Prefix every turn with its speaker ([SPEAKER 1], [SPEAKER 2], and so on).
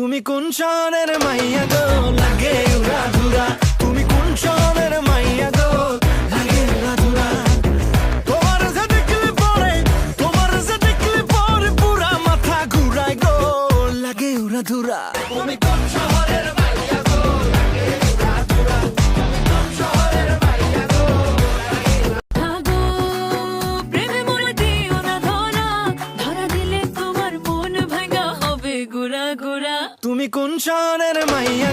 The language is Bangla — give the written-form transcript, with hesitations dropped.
[SPEAKER 1] তুমি কোন শহরের মাইয়া গো লাগে উড়া ধুরা তুমি কোন শহরের মাইয়া গো লাগে উড়া ধুরা তোমার যে দেখলে পরে পুরা মাথা ঘুরায় গো লাগে উড়া ধুরা তুমি কোন শহরের মাইয়া গো লাগে উড়া ধুরা তুমি কোন শহরের মাইয়া গো
[SPEAKER 2] আগো প্রেমে মরে দিও না ধরা ধরা দিলে তোমার মন ভাঙা হবে গুড়া গুড়া
[SPEAKER 1] তুমি কোন শহরের মাইয়া